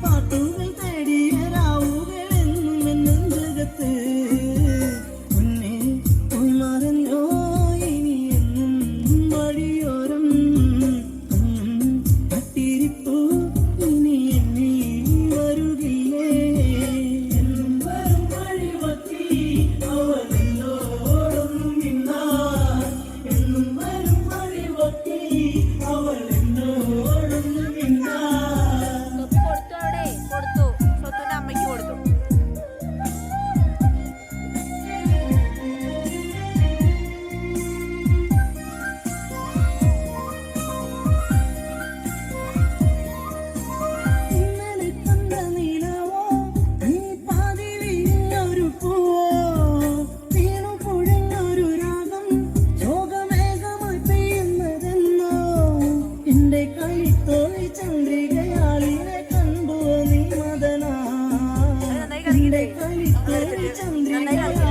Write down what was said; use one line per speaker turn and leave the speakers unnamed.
പാട്ടുകൾ തേടിയ രാവുകൾ എന്നും എന്നും ജഗത്ത് മുന്നേ പോയി മറഞ്ഞോ ഇനി എന്നും വഴിയോരം കട്ടിരിപ്പൂ ഇനി എണ്ണി വരുകില്ലേ എന്നും വരും വഴിവത്തി അവൾ എന്നോടൊന്നും മിണ്ടാൻ എന്നും വരും വഴിവത്തി അവൾ എന്നോടൊന്നും മിണ്ടാൻ
കൊടുത്തു സ്വത്തുവിന്റെ അമ്മയ്ക്ക് കൊടുത്തു.
ഇന്നലെ കണ്ട നിലവോ നീ പാതി വിരിഞ്ഞൊരു പൂവോ വീണു പൊഴിഞ്ഞൊരു രാഗം ശോകമേഘമായി പെയ്യുന്നതെന്നോ എന്റെ കളിത്തോഴി ചന്ദ്രികയാളിനെ കണ്ടോ നീ മദനാ എന്റെ കളിത്തോഴി ചന്ദ്രികയാളിനെ